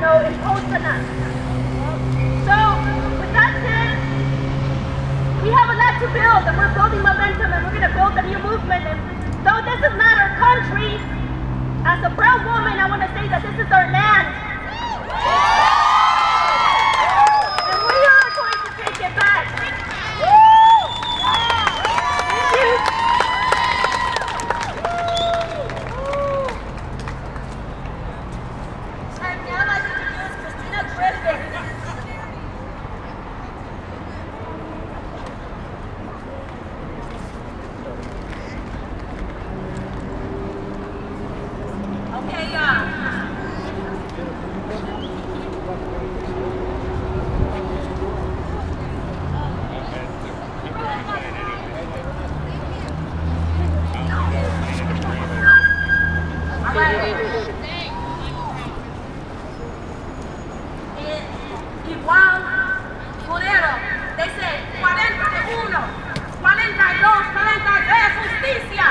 imposed on us. So, with that said, we have a lot to build, and we're building momentum, and we're going to build a new movement. And though this is not our country, as a brown woman, I want to say that this is our land. And we are going to take it back. Thank you. And now I'd like to introduce Grieving. Okay, y'all. They say 41, 42, 43, justicia.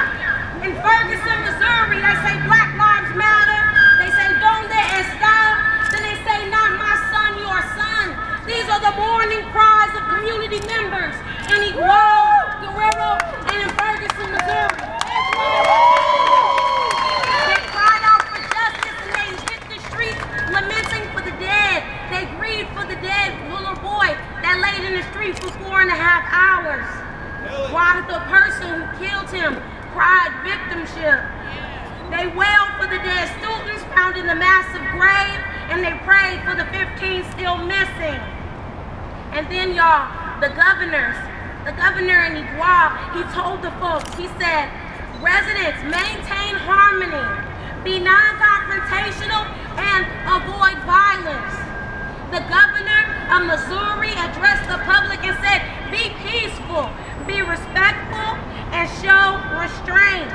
In Ferguson, Missouri, they say Black Lives Matter. They say donde está? Then they say not my son, your son. These are the mourning cries of community members in Igual, Guerrero, and in Ferguson, Missouri. They cried out for justice and they hit the streets lamenting for the dead. They grieved for the dead little boy that laid in the street for 4.5 hours. While the person who killed him cried victimship. They wailed for the dead students found in the massive grave, and they prayed for the 15 still missing. And then y'all, the governor in Igual, he told the folks, he said, residents, maintain harmony, be non-confrontational, and avoid violence. The governor of Missouri addressed the public and said, be peaceful, be respectful, and show restraint.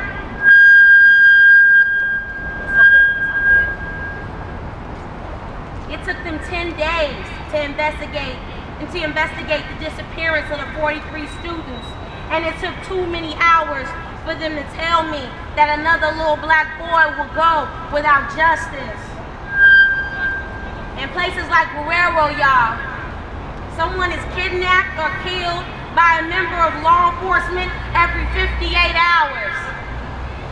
It took them 10 days to investigate the disappearance of the 43 students, and it took too many hours for them to tell me that another little black boy will go without justice. In places like Guerrero, y'all, someone is kidnapped or killed by a member of law enforcement every 58 hours.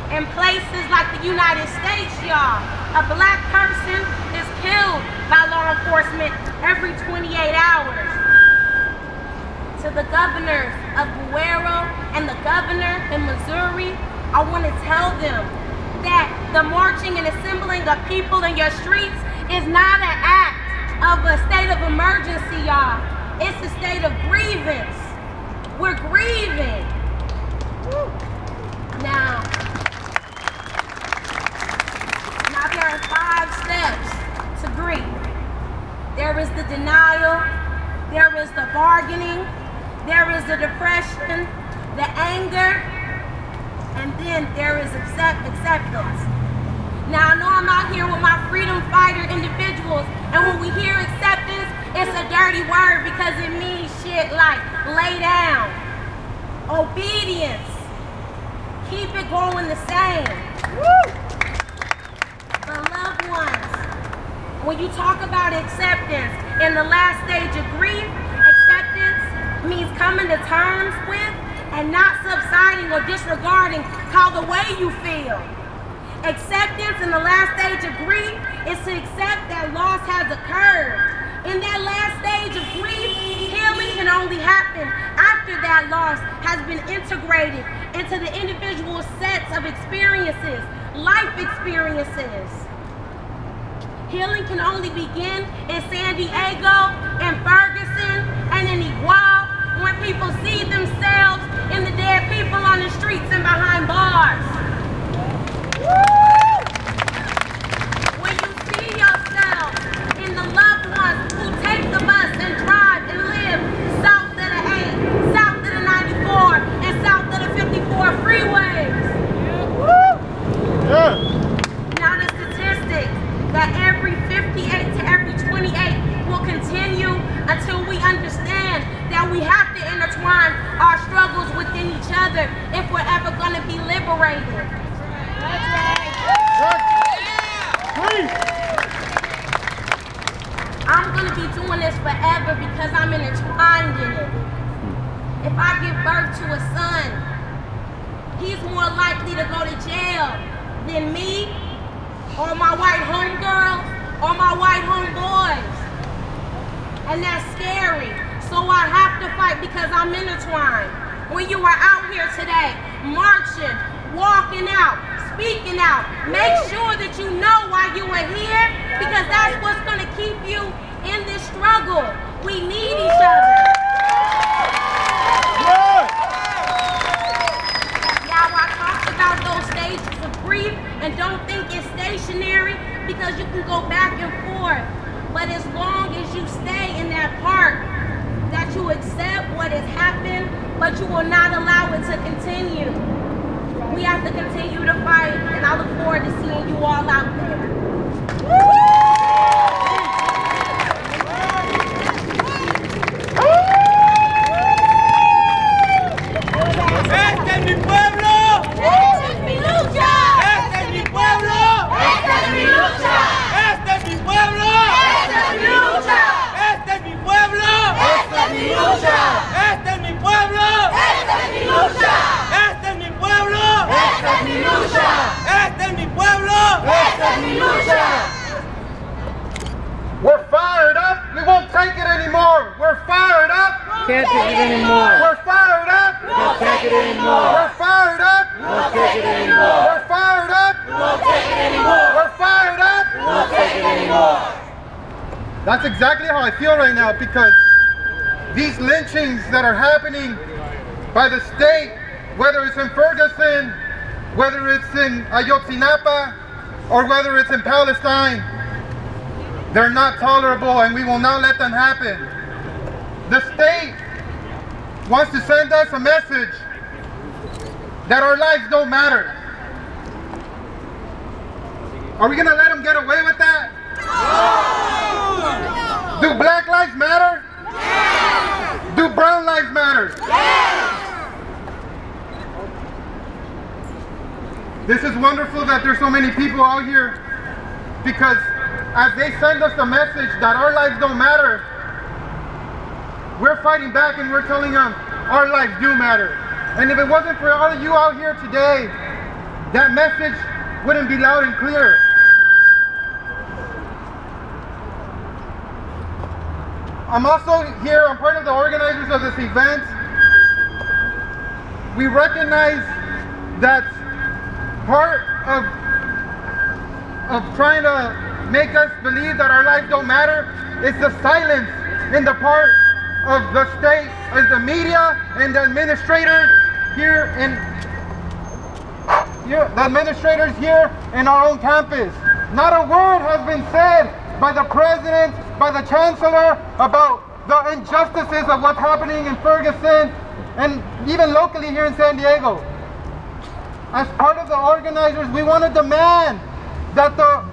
In places like the United States, y'all, a black person is killed by law enforcement every 28 hours. To the governors of Guerrero and the governor in Missouri, I want to tell them that the marching and assembling of people in your streets is not an act of a state of emergency, y'all. It's a state of grievance. We're grieving. Now there are 5 steps to grief. There is the denial, there is the bargaining, there is the depression, the anger, and then there is acceptance. Now I know I'm out here with my freedom fighter individuals, and when we hear acceptance, it's a dirty word because it means shit like lay down, obedience, keep it going the same. Woo! The loved ones, when you talk about acceptance in the last stage of grief, acceptance means coming to terms with and not subsiding or disregarding how the way you feel. Acceptance in the last stage of grief is to accept that loss has occurred. In that last stage of grief, healing can only happen after that loss has been integrated into the individual sets of experiences, life experiences. Healing can only begin in San Diego, in Ferguson, and in Igual when people see themselves in the dead people on the streets and behind bars. When you see yourself in the loved ones who take the bus and drive and live south of the 8, south of the 94, and south of the 54 freeways. Yeah. Now the statistic that every 58 to every 28 will continue until we understand that we have to intertwine our struggles within each other if we're ever going to be liberated. That's right. going to be doing this forever because I'm intertwined in it. If I give birth to a son, he's more likely to go to jail than me, or my white homegirls, or my white homeboys. And that's scary. So I have to fight because I'm intertwined. When you are out here today, marching, walking out, speaking out, make sure that you know why you are here, because that's what's going to keep you in this struggle. We need each other. Now I talked about those stages of grief, and don't think it's stationary, because you can go back and forth. But as long as you stay in that part, that you accept what has happened, but you will not allow it to continue. We have to continue to fight, and I look forward to seeing you all out there. ¡Este es mi pueblo! ¡Esta es mi lucha! ¡Este es mi pueblo! ¡Esta es mi lucha! ¡Este es mi pueblo! ¡Esta es mi lucha! ¡Este es mi pueblo! ¡Esta es mi lucha! ¡Este es mi pueblo! ¡Esta es mi lucha! ¡Este es mi pueblo! ¡Esta es mi lucha! ¡Este es mi pueblo! ¡Esta es mi lucha! We're fired up. We won't take it anymore. We're fired up. Can't take it anymore. We're fired up. Won't take it anymore. We're fired up. Won't take it anymore. We're fired up. Won't take it anymore. We're fired up. Won't take it anymore. That's exactly how I feel right now, because these lynchings that are happening by the state, whether it's in Ferguson, whether it's in Ayotzinapa, or whether it's in Palestine, they're not tolerable, and we will not let them happen. The state wants to send us a message that our lives don't matter. Are we gonna let them get away with that? No! Do black lives matter? Yes! Do brown lives matter? Yes! This is wonderful that there's so many people out here, because as they send us the message that our lives don't matter, we're fighting back and we're telling them our lives do matter. And if it wasn't for all of you out here today, that message wouldn't be loud and clear. I'm also here, I'm part of the organizers of this event. We recognize that part of trying to make us believe that our lives don't matter is the silence in the part of the state, and the media, and the administrators here in our own campus. Not a word has been said by the president, by the chancellor, about the injustices of what's happening in Ferguson, and even locally here in San Diego. As part of the organizers, we want to demand that the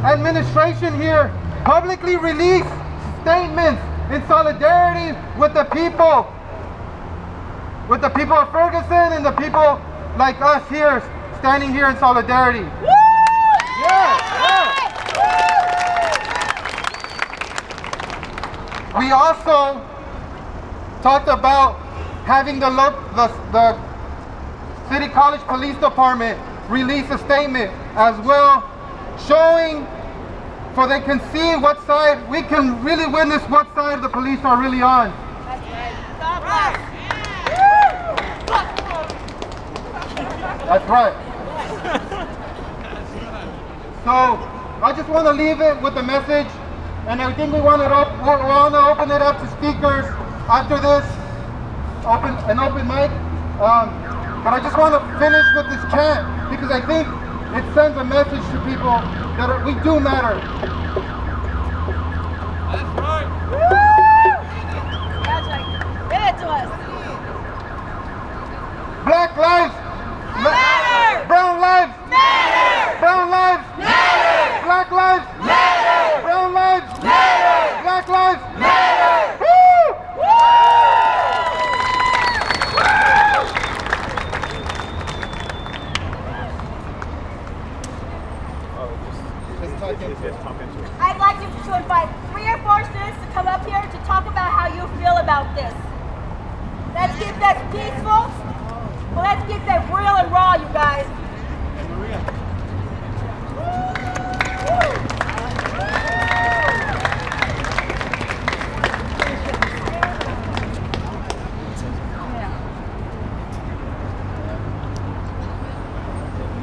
administration here publicly release statements in solidarity with the people of Ferguson and the people like us here, standing here in solidarity. We also talked about having the City College Police Department release a statement as well, showing, for they can see what side, we can really witness what side the police are really on. That's right. So I just want to leave it with a message, and I think we want to open it up to speakers after this, an open mic. But I just want to finish with this chant, because I think it sends a message to people that we do matter. That's right. That's right. Give it to us. Black lives Matter. Brown lives Matter. Brown lives Matter. Black lives Matter. Brown lives Matter. Black lives Matter. Woo! Just talk into it. all, you guys.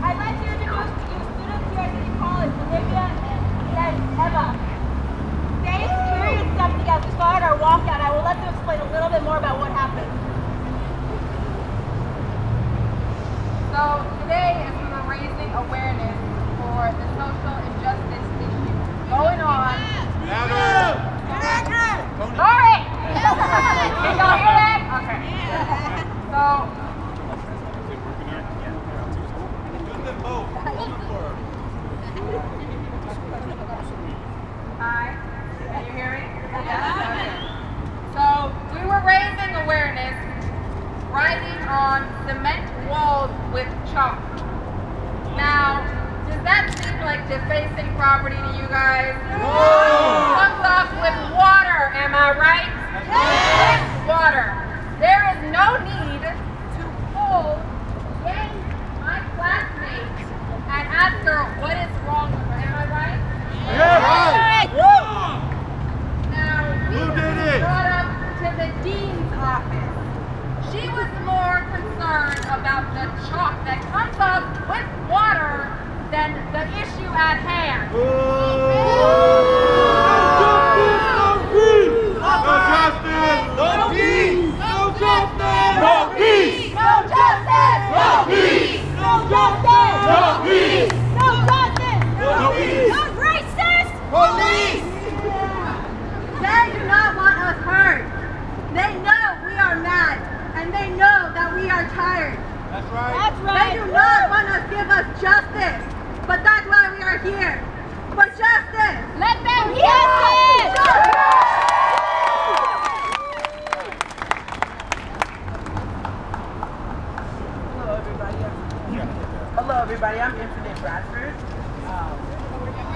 I'd like to introduce to you students here at City College, Olivia and Eva. They experienced something as we started our walkout. I will let them explain a little bit more about what happened. So today is we were raising awareness for the social injustice issue going on. Sorry! Can y'all hear that? Okay. So hi, can you hear me? Okay. So we were raising awareness, writing on cement walls with chalk. Now, does that seem like defacing property to you guys? No. Comes off with water, am I right? Yes. Water. There is no need to pull my classmate and ask her what is wrong with her, am I right? Yes. Now, we were brought up to the dean's office. She was more concerned about the chalk that comes up with water than the issue at hand. No justice! No peace! No justice! No peace! No justice! No peace! No justice! No peace! No justice! No peace! No racist! Police! They do not want us hurt. They know we are mad, and they know that we are tired. That's right. That's right. They do not want to give us justice, but that's why we are here. For justice. Let them justice. Hello everybody, I'm Infinite Bradford.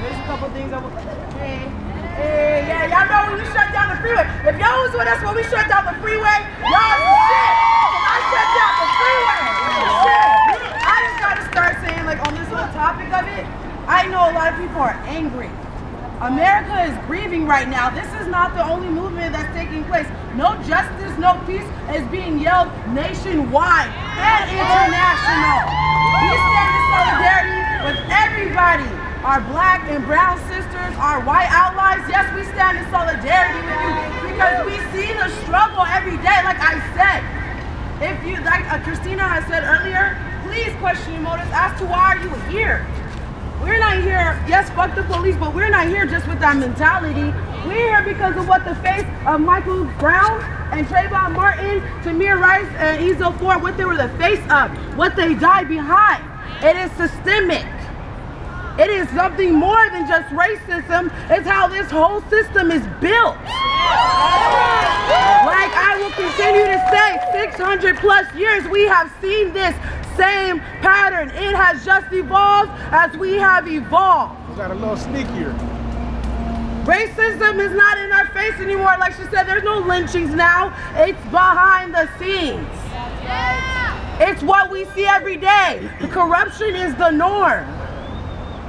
There's a couple things I want. Hey, yeah, y'all know when you shut down the freeway. If y'all was with us when we shut down the freeway, y'all some shit. I shut down the freeway. Shit. I just gotta start saying, like, on this whole topic of it, I know a lot of people are angry. America is grieving right now. This is not the only movement that's taking place. No justice, no peace is being yelled nationwide and international. We stand in solidarity with everybody. Our black and brown sisters, our white allies, yes, we stand in solidarity with you because we see the struggle every day, like I said. If you, like Christina has said earlier, please question your motives as to why are you here. We're not here, yes, fuck the police, but we're not here just with that mentality. We're here because of what the face of Michael Brown and Trayvon Martin, Tamir Rice, and Ezel Ford, what they were the face of, what they died behind. It is systemic. It is something more than just racism. It's how this whole system is built. Like I will continue to say, 600 plus years, we have seen this same pattern. It has just evolved as we have evolved. We got a little sneakier. Racism is not in our face anymore. Like she said, there's no lynchings now. It's behind the scenes. It's what we see every day. The corruption is the norm.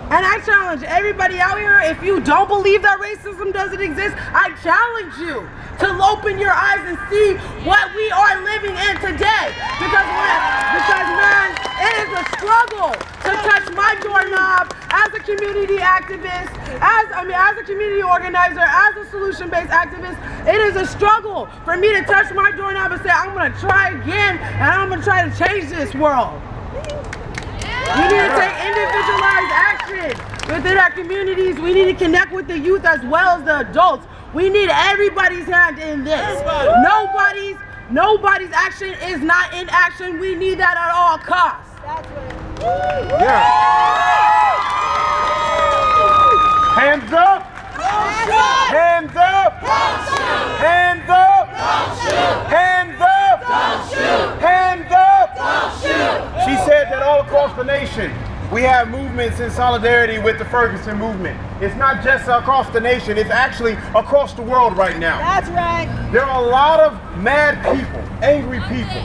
And I challenge everybody out here, if you don't believe that racism doesn't exist, I challenge you to open your eyes and see what we are living in today. Because man, it is a struggle to touch my doorknob as a community activist, as a community organizer, as a solution-based activist. It is a struggle for me to touch my doorknob and say, I'm gonna try again, and I'm gonna try to change this world. We need to take individualized action within our communities. We need to connect with the youth as well as the adults. We need everybody's hand in this. Nobody's action is not inaction. We need that at all costs. Yeah. Hands up. Hands up. Hands up. Hands up. Hands up. She said that all across the nation, we have movements in solidarity with the Ferguson movement. It's not just across the nation, it's actually across the world right now. That's right. There are a lot of mad people, angry people,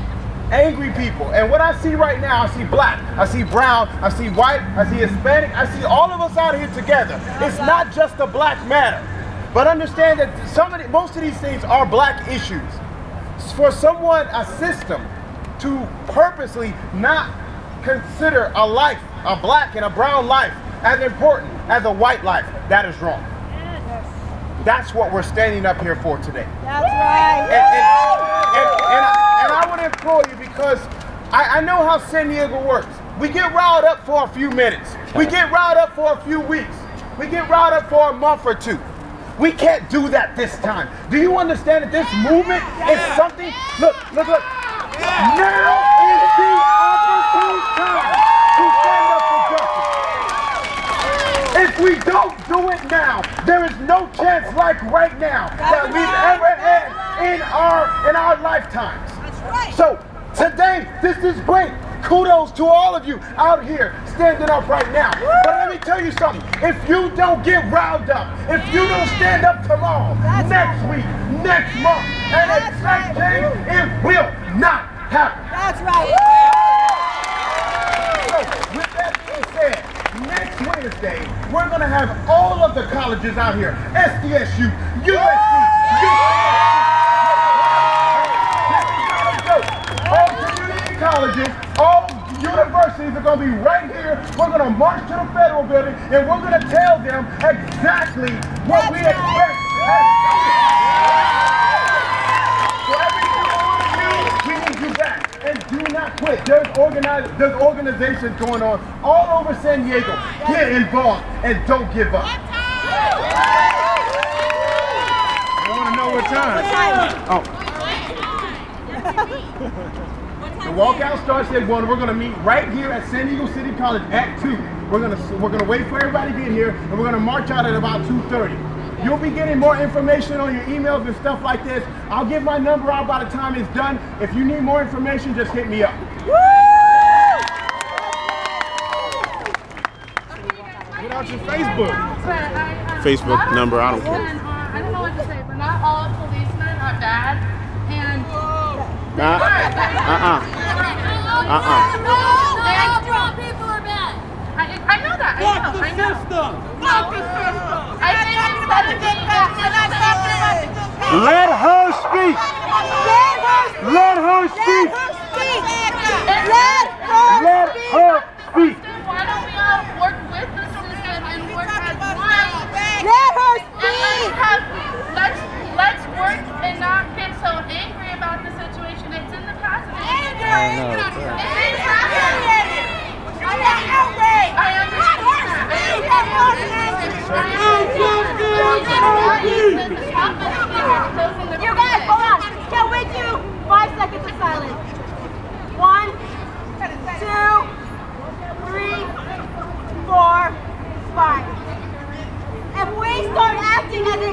angry people. And what I see right now, I see black, I see brown, I see white, I see Hispanic, I see all of us out here together. It's not just a black matter. But understand that most of these things are black issues. For someone, a system, to purposely not consider a life, a black and a brown life, as important as a white life, that is wrong. That's what we're standing up here for today. That's right. And I would implore you, because I know how San Diego works. We get riled up for a few minutes. We get riled up for a few weeks. We get riled up for a month or two. We can't do that this time. Do you understand that this movement is something? Look. Now is the opportune time to stand up for justice. If we don't do it now, there is no chance like right now that we've ever had in our lifetimes. So today, this is great. Kudos to all of you out here standing up right now. But let me tell you something. If you don't get riled up, if you don't stand up tomorrow, next week, next month, and expect change, it will not happen. That's right. So, with that being said, next Wednesday, we're going to have all of the colleges out here. SDSU, USC, all community colleges, all universities are going to be right here. We're going to march to the federal building, and we're going to tell them exactly what we expect. So every single one of you, we need you back. And do not quit. There's organizations going on all over San Diego. Get involved and don't give up. I want to know what time. Oh. The walkout starts at 1. We're going to meet right here at San Diego City College at 2. We're going to wait for everybody to get here, and we're going to march out at about 2:30. You'll be getting more information on your emails and stuff like this. I'll give my number out by the time it's done. If you need more information, just hit me up. Get out your Facebook. Facebook number, I don't care. I don't know what to say, but not all policemen are bad. And People are bad. I know that. I know. Fuck the system. I think instead of being Let her speak. Let her speak. Let her speak. why don't we all work with the system and work as one? Let her And let's work and not get so angry about the situation. It's in the past. It's outrage. I understand. You guys, hold on. Can we do 5 seconds of silence? 1, 2, 3, 4, 5. If we start acting as a